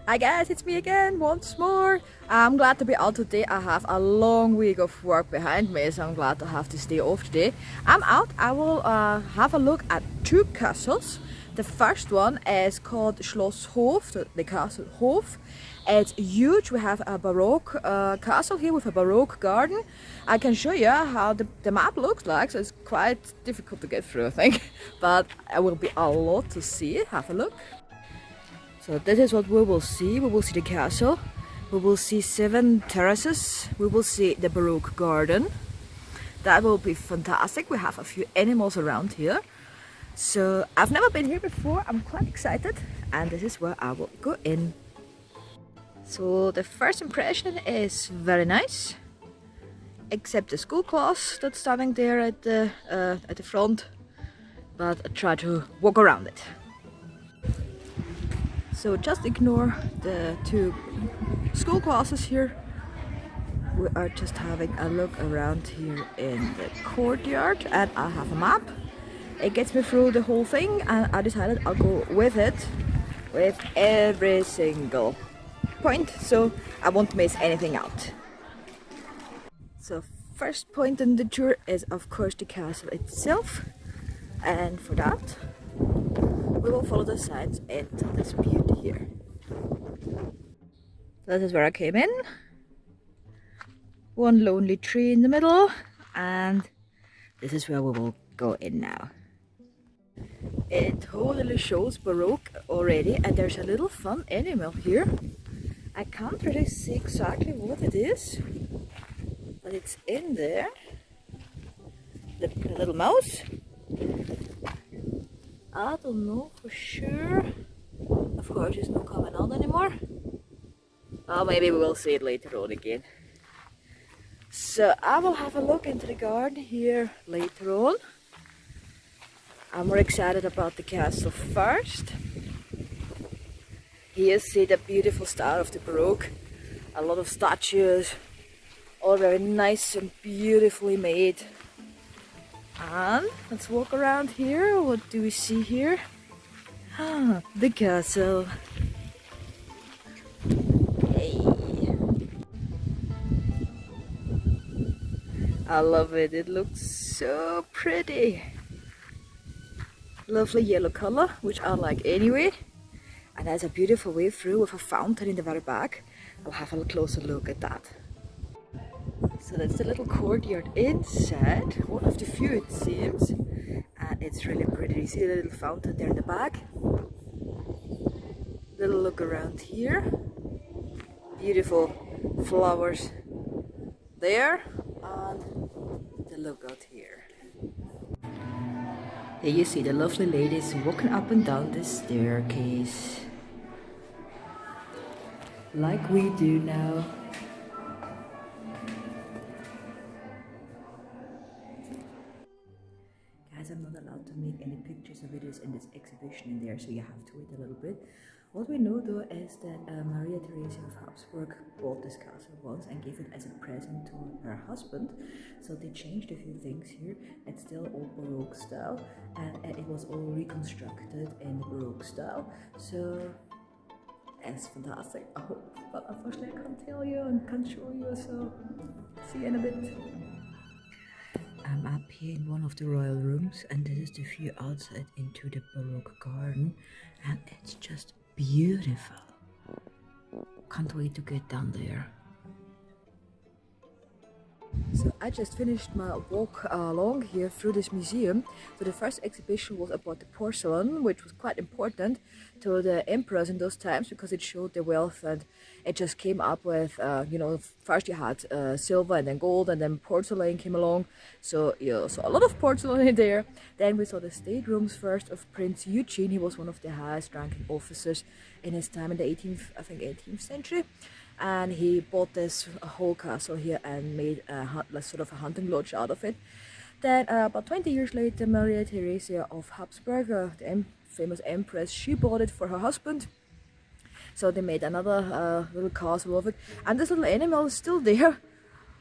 Hi guys, it's me again once more. I'm glad to be out today. I have a long week of work behind me, so I'm glad to have this day off today. I'm out. I will have a look at two castles. The first one is called Schloss Hof, the castle Hof. It's huge. We have a Baroque castle here with a Baroque garden. I can show you how the map looks like, so it's quite difficult to get through, I think. But it will be a lot to see. Have a look. So this is what we will see. We will see the castle. We will see 7 terraces. We will see the Baroque garden. That will be fantastic. We have a few animals around here. So I've never been here before. I'm quite excited. And this is where I will go in. So the first impression is very nice. Except the school class that's standing there at the front. But I try to walk around it. So just ignore the 2 school classes here. We are just having a look around here in the courtyard, and I have a map. It gets me through the whole thing, and I decided I'll go with it with every single point, so I won't miss anything out. So first point in the tour is of course the castle itself, and for that we will follow the signs into this beauty here. This is where I came in. One lonely tree in the middle, and this is where we will go in now. It totally shows Baroque already, and there's a little fun animal here. I can't really see exactly what it is, but it's in there. The little mouse. I don't know for sure. Of course, it's not coming out anymore. Oh, maybe we will see it later on again. So I will have a look into the garden here later on. I'm more excited about the castle first. Here see the beautiful style of the Baroque. A lot of statues, all very nice and beautifully made. And let's walk around here. What do we see here? Ah, the castle. Hey. I love it. It looks so pretty. Lovely yellow color, which I like anyway. And there's a beautiful way through with a fountain in the very back. I'll have a closer look at that. So that's the little courtyard inside, one of the few it seems, and it's really pretty. You see the little fountain there in the back. Little look around here, beautiful flowers there, and the look out here. Here you see the lovely ladies walking up and down the staircase, like we do now. I'm not allowed to make any pictures or videos in this exhibition in there, so you have to wait a little bit. What we know though is that Maria Theresia of Habsburg bought this castle once and gave it as a present to her husband. So they changed a few things here. It's still old Baroque style, and it was all reconstructed in the Baroque style. So it's fantastic. I hope, but unfortunately I can't tell you and can't show you, so see you in a bit. I'm up here in one of the royal rooms, and this is the view outside into the Baroque garden, and it's just beautiful. Can't wait to get down there. So I just finished my walk along here through this museum. So the first exhibition was about the porcelain, which was quite important to the emperors in those times because it showed their wealth, and it just came up with, you know, first you had silver and then gold, and then porcelain came along. So you saw a lot of porcelain in there. Then we saw the staterooms first of Prince Eugen. He was one of the highest ranking officers in his time in the 18th century. And he bought this whole castle here and made a sort of a hunting lodge out of it. Then about 20 years later, Maria Theresia of Habsburg, the famous Empress, she bought it for her husband. So they made another little castle of it. And this little animal is still there,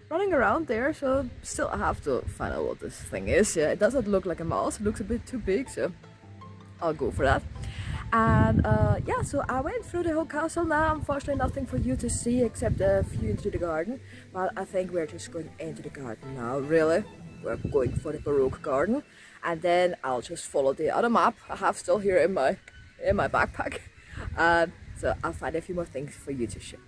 running around there. So still I have to find out what this thing is. Yeah, it doesn't look like a mouse, it looks a bit too big, so I'll go for that. And yeah, so I went through the whole castle now. Unfortunately, nothing for you to see except a view into the garden. But I think we're just going into the garden now, really. We're going for the Baroque garden. And then I'll just follow the other map I have still here in my backpack. So I'll find a few more things for you to show.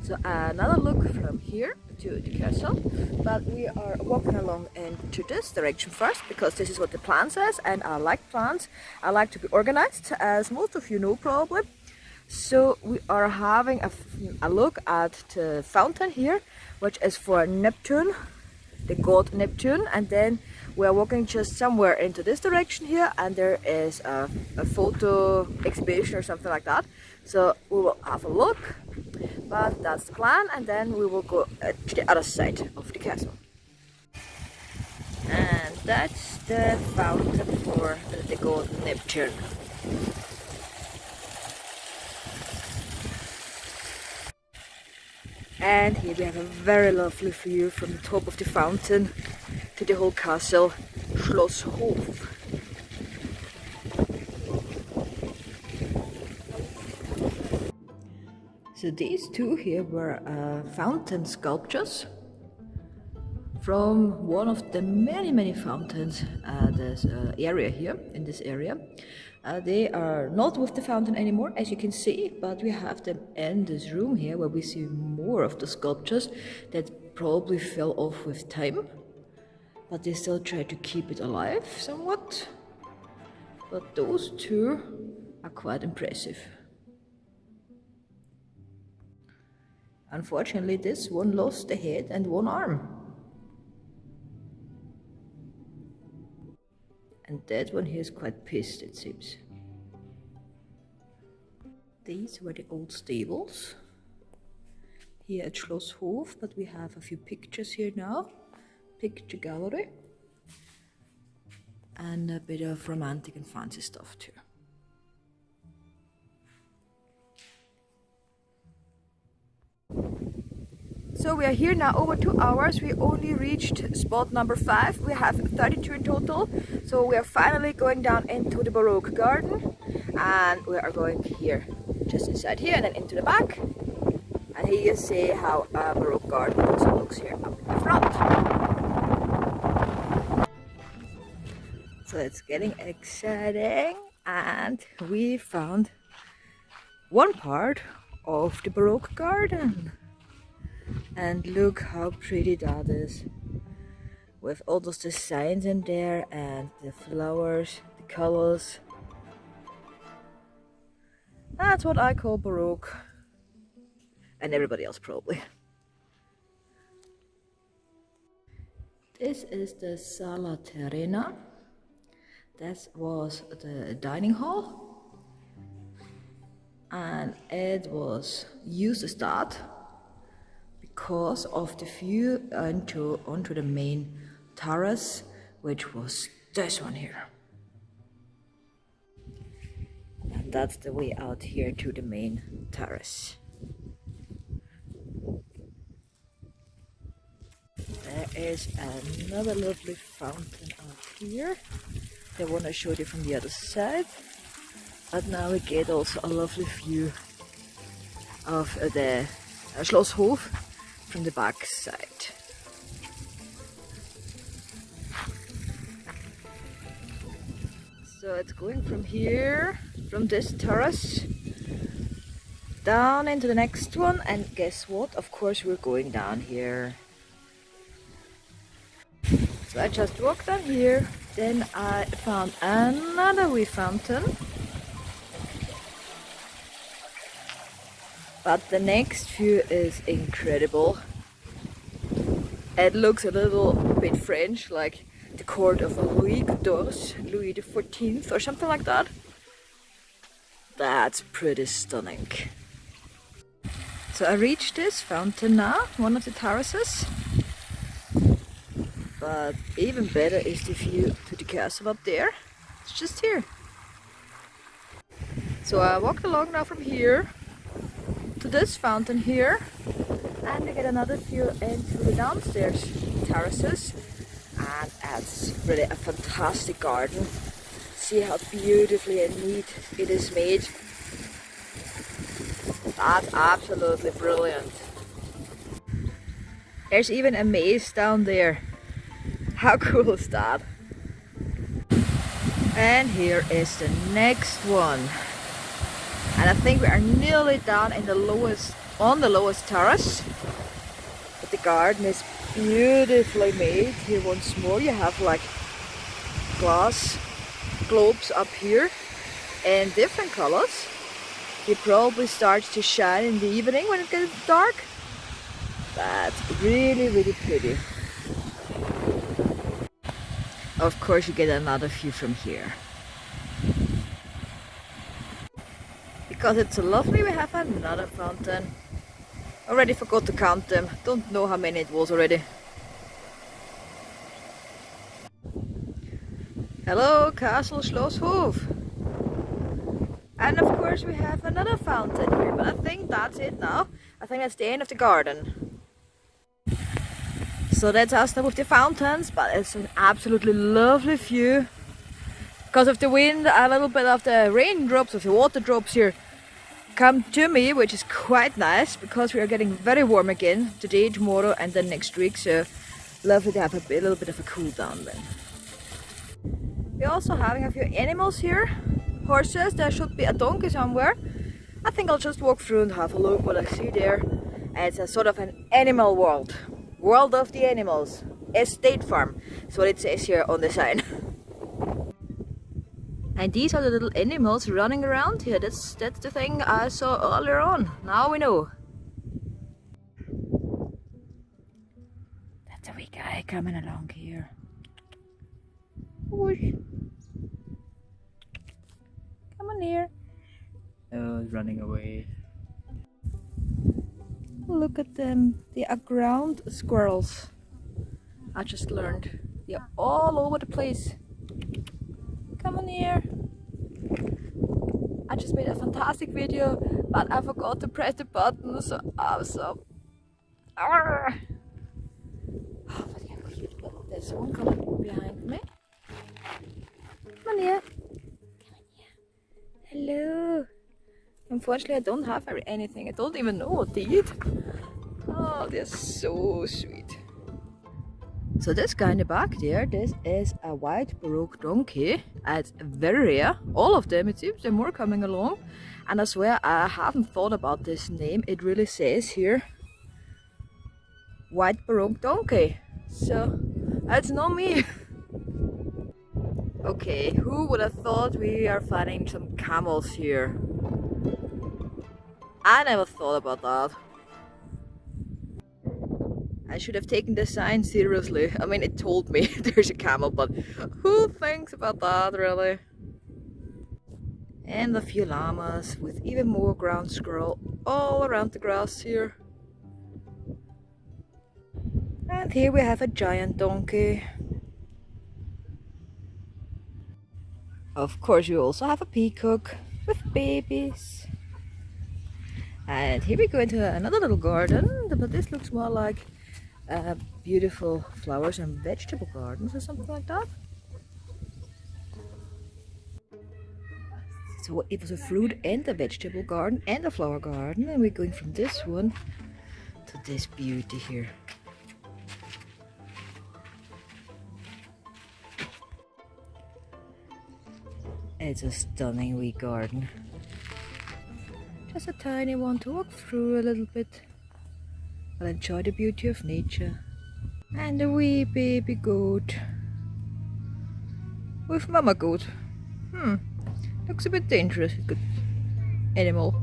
So another look from here to the castle, but we are walking along into this direction first because this is what the plan says, and I like plans. I like to be organized, as most of you know probably. So we are having a look at the fountain here, which is for Neptune, the god Neptune, and then we are walking just somewhere into this direction here, and there is a photo exhibition or something like that. So we will have a look, but that's the plan, and then we will go to the other side of the castle. And that's the fountain for the god Neptune. And here we have a very lovely view from the top of the fountain to the whole castle, Schloss. So these two here were fountain sculptures from one of the many fountains this area here, in this area. They are not with the fountain anymore, as you can see, but we have them in this room here where we see more of the sculptures that probably fell off with time, but they still try to keep it alive somewhat. But those two are quite impressive. Unfortunately, this one lost a head and one arm. And that one here is quite pissed, it seems. These were the old stables here at Schloss, but we have a few pictures here now. Picture gallery. And a bit of romantic and fancy stuff too. So we are here now over 2 hours. We only reached spot number 5. We have 32 in total. So we are finally going down into the Baroque garden. And we are going here, just inside here, and then into the back. And here you see how a Baroque garden also looks here up in the front. So it's getting exciting. And we found one part of the Baroque garden. And look how pretty that is, with all those designs in there and the flowers, the colors. That's what I call Baroque, and everybody else probably. This is the Sala Terrena. That was the dining hall, and it was used to start because of the view onto the main terrace, which was this one here. And that's the way out here to the main terrace. There is another lovely fountain out here. The one I showed you from the other side. But now we get also a lovely view of the Schlosshof from the back side. So it's going from here, from this terrace, down into the next one, and guess what? Of course we're going down here. So I just walked down here, then I found another wee fountain. But the next view is incredible. It looks a little bit French, like the court of Louis XIV, Louis XIV or something like that. That's pretty stunning. So I reached this fountain now, one of the terraces. But even better is the view to the castle up there. It's just here. So I walked along now from here to this fountain here, and I get another view into the downstairs terraces, and it's really a fantastic garden. see how beautifully and neat it is made. That's absolutely brilliant. There's even a maze down there. How cool is that? And here is the next one. And I think we are nearly down in the on the lowest terrace. But the garden is beautifully made. Here once more you have like glass globes up here in different colors. It probably starts to shine in the evening when it gets dark. That's really, really pretty. Of course you get another view from here. Because it's so lovely, we have another fountain. Already forgot to count them. Don't know how many it was already. Hello, Castle Schloss Hof. And of course we have another fountain here, but I think that's it now. I think that's the end of the garden. So that's us now with the fountains, but it's an absolutely lovely view. Because of the wind, a little bit of the raindrops, of the water drops here come to me, which is quite nice because we are getting very warm again today, tomorrow and then next week. So lovely to have a little bit of a cool down then. We're also having a few animals here. Horses, there should be a donkey somewhere. I think I'll just walk through and have a look what I see there. It's a sort of an animal world. World of the animals. Estate farm. That's what it says here on the sign. And these are the little animals running around here. That's the thing I saw earlier on. Now we know. That's a wee guy coming along here. Whoosh. Come on here. Oh, he's running away. Look at them. They are ground squirrels. I just learned. They're all over the place. Come on here. I just made a fantastic video, but I forgot to press the button, so I'm so... Oh, but yeah, there's one coming behind me. Come on here. Come on here. Hello. Unfortunately, I don't have anything. I don't even know what they eat. Oh, they're so sweet. So this guy in the back there, this is a white Baroque donkey. It's very rare. All of them, it seems, there are more coming along. And I swear I haven't thought about this name. It really says here, white Baroque donkey. So it's not me. Okay, who would have thought we are finding some camels here? I never thought about that. I should have taken the sign seriously. I mean, it told me there's a camel, but who thinks about that, really? And a few llamas with even more ground squirrel all around the grass here. And here we have a giant donkey. Of course, we also have a peacock with babies. And here we go into another little garden, but this looks more like beautiful flowers and vegetable gardens or something like that. So it was a fruit and a vegetable garden and a flower garden, and we're going from this one to this beauty here. It's a stunning wee garden. Just a tiny one to walk through a little bit. I'll enjoy the beauty of nature. And a wee baby goat. With mama goat. Looks a bit dangerous. Good animal.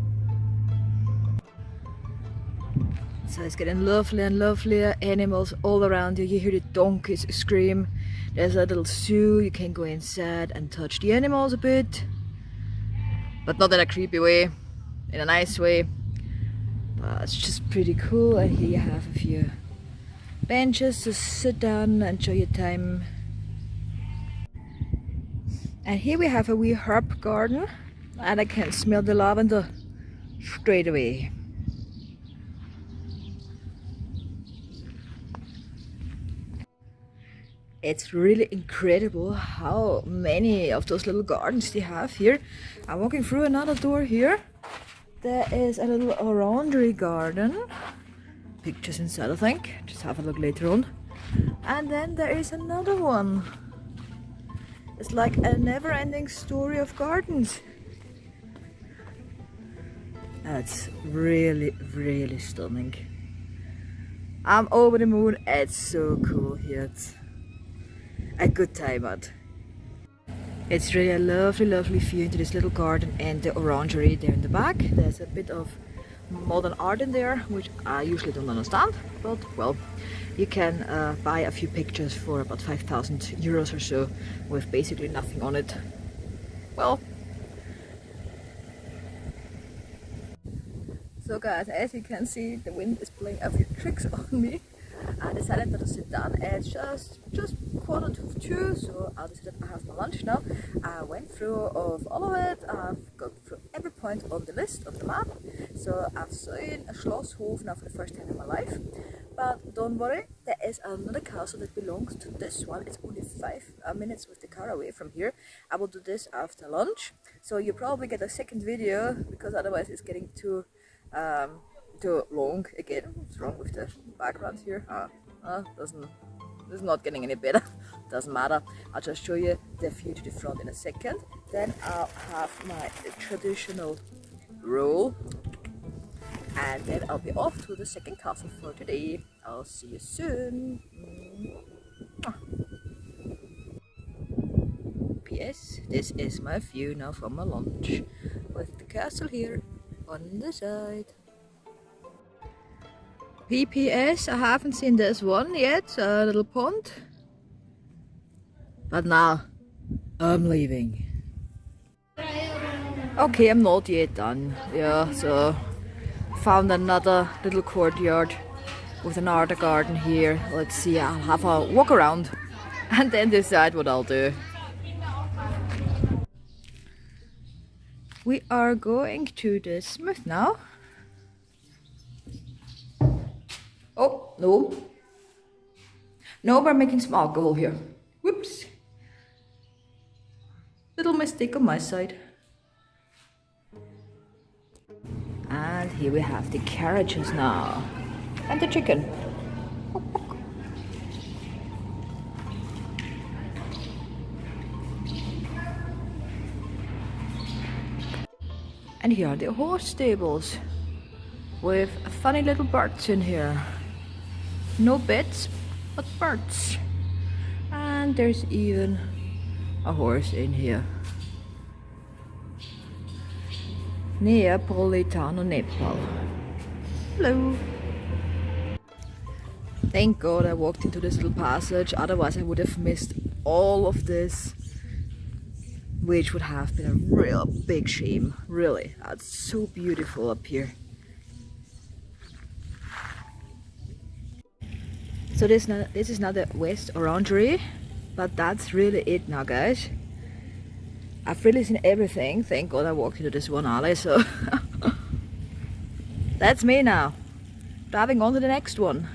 So it's getting lovelier and lovelier animals all around you. You hear the donkeys scream. There's a little zoo. You can go inside and touch the animals a bit. But not in a creepy way. In a nice way. But it's just pretty cool. And here you have a few benches to sit down and enjoy your time. And here we have a wee herb garden. And I can smell the lavender straight away. It's really incredible how many of those little gardens they have here. I'm walking through another door here. There is a little orangery garden. Pictures inside, I think. Just have a look later on. And then there is another one. It's like a never-ending story of gardens. That's really, really stunning. I'm over the moon. It's so cool here. It's a good time out. It's really a lovely, lovely view into this little garden and the orangery there in the back. There's a bit of modern art in there, which I usually don't understand, but well, you can buy a few pictures for about 5,000 euros or so with basically nothing on it. Well, so guys, as you can see, the wind is playing a few tricks on me. I decided not to sit down. It's just 1:45, so I decided I have my lunch now. I went through of all of it. I've got through every point on the list of the map. So I've seen a Schloss now for the first time in my life. But don't worry, there is another castle that belongs to this one. It's only 5 minutes with the car away from here. I will do this after lunch. So you probably get a second video because otherwise it's getting too long again. What's wrong with the background here? It's not getting any better. Doesn't matter. I'll just show you the view to the front in a second. Then I'll have my traditional roll, and then I'll be off to the second castle for today. I'll see you soon. P.S. This is my view now from my lunch with the castle here on the side. P.P.S. I haven't seen this one yet, a little pond. But now, I'm leaving. Okay, I'm not yet done. Yeah, so found another little courtyard with an art garden here. Let's see, I'll have a walk around and then decide what I'll do. We are going to the smith now. Oh, no. No, we're making some alcohol here. Whoops. Little mistake on my side. And here we have the carriages now. And the chicken. And here are the horse stables with funny little birds in here. No beds, but birds. And there's even a horse in here. Neapolitano Nepal. Hello. Thank God I walked into this little passage, otherwise I would have missed all of this, which would have been a real big shame. Really, that's so beautiful up here. So this is now the West Orangery, but that's really it now, guys. I've really seen everything. Thank God I walked into this one alley, so that's me now. Driving on to the next one.